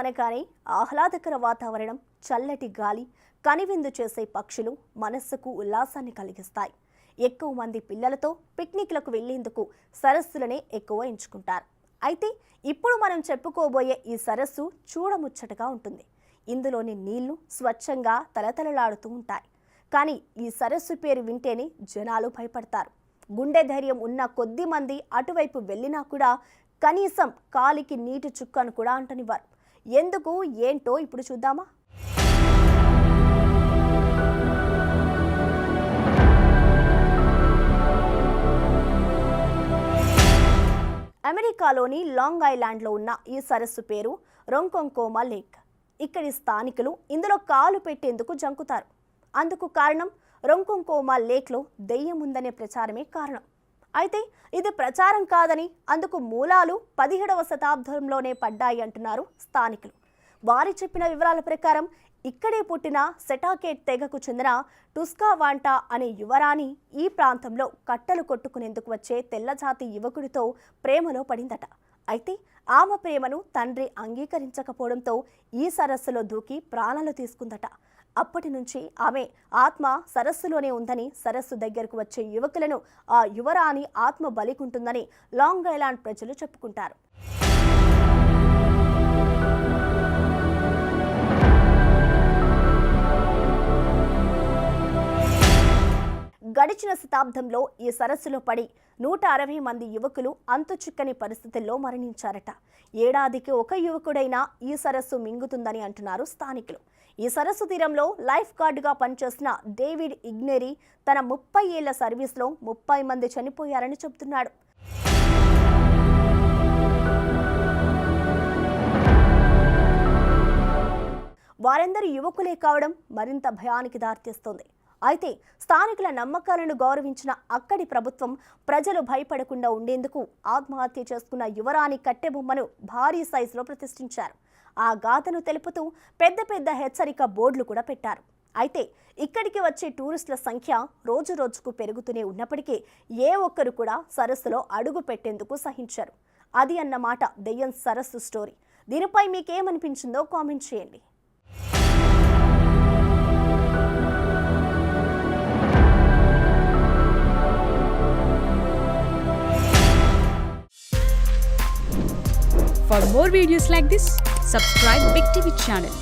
అనగానే ఆహ్లాదకర వాతావరణం, చల్లటి గాలి, కనివిందు చేసే పక్షులు మనస్సుకు ఉల్లాసాన్ని కలిగిస్తాయి. ఎక్కువ మంది పిల్లలతో పిక్నిక్లకు వెళ్లేందుకు సరస్సులనే ఎక్కువ ఎంచుకుంటారు. అయితే ఇప్పుడు మనం చెప్పుకోబోయే ఈ సరస్సు చూడముచ్చటగా ఉంటుంది. ఇందులోని నీళ్లు స్వచ్ఛంగా తలతలలాడుతూ ఉంటాయి. కానీ ఈ సరస్సు పేరు వింటేనే జనాలు భయపడతారు. గుండె ధైర్యం ఉన్న కొద్ది మంది అటువైపు వెళ్ళినా కూడా కనీసం కాలికి నీటి చుక్కను కూడా అంటనివ్వరు. ఎందుకు ఏంటో ఇప్పుడు చూద్దామా? అమెరికాలోని లాంగ్ ఐలాండ్లో ఉన్న ఈ సరస్సు పేరు రొంకొంకోమా లేక్. ఇక్కడి స్థానికులు ఇందులో కాలు పెట్టేందుకు జంకుతారు. అందుకు కారణం రొంకొంకోమా లేక్లో దెయ్యం ఉందనే ప్రచారమే కారణం. అయితే ఇది ప్రచారం కాదని, అందుకు మూలాలు 17వ శతాబ్దంలోనే పడ్డాయి అంటున్నారు స్థానికులు. వారి చెప్పిన వివరాల ప్రకారం ఇక్కడే పుట్టిన సెటాకేట్ తెగకు చెందిన టుస్కావాంటా అనే యువరాణి ఈ ప్రాంతంలో కట్టలు కొట్టుకునేందుకు వచ్చే తెల్లజాతి యువకుడితో ప్రేమలో పడిందట. అయితే ఆమె ప్రేమను తండ్రి అంగీకరించకపోవడంతో ఈ సరస్సులో దూకి ప్రాణాలు తీసుకుందట. అప్పటి నుంచి ఆమె ఆత్మ సరస్సులోనే ఉందని, సరస్సు దగ్గరకు వచ్చే యువకులను ఆ యువరాణి ఆత్మ బలికుంటుందని లాంగ్ ఐలాండ్ ప్రజలు చెప్పుకుంటారు. గడిచిన శతాబ్దంలో ఈ సరస్సులో పడి 160 మంది యువకులు అంతుచిక్కని పరిస్థితుల్లో మరణించారట. ఏడాదికి ఒక యువకుడైనా ఈ సరస్సు మింగుతుందని అంటున్నారు స్థానికులు. ఈ సరస్సు తీరంలో లైఫ్ గార్డుగా పనిచేసిన డేవిడ్ ఇగ్నెరీ తన 30 ఏళ్ల సర్వీస్లో 30 మంది చనిపోయారని చెబుతున్నాడు. వారందరూ యువకులే కావడం మరింత భయానికి దారితీస్తోంది. అయితే స్థానికుల నమ్మకాలను గౌరవించిన అక్కడి ప్రభుత్వం ప్రజలు భయపడకుండా ఉండేందుకు ఆత్మహత్య చేసుకున్న యువరాణి కట్టెబొమ్మను భారీ సైజులో ప్రతిష్ఠించారు. ఆ గాథను తెలుపుతూ పెద్ద పెద్ద హెచ్చరిక బోర్డులు కూడా పెట్టారు. అయితే ఇక్కడికి వచ్చే టూరిస్టుల సంఖ్య రోజు రోజుకు పెరుగుతూనే ఉన్నప్పటికీ ఏ ఒక్కరు కూడా సరస్సులో అడుగు పెట్టేందుకు సహించారు. అది అన్నమాట దెయ్యం సరస్సు స్టోరీ. దీనిపై మీకేమనిపించిందో కామెంట్ చేయండి. For more videos like this, subscribe Big TV channel.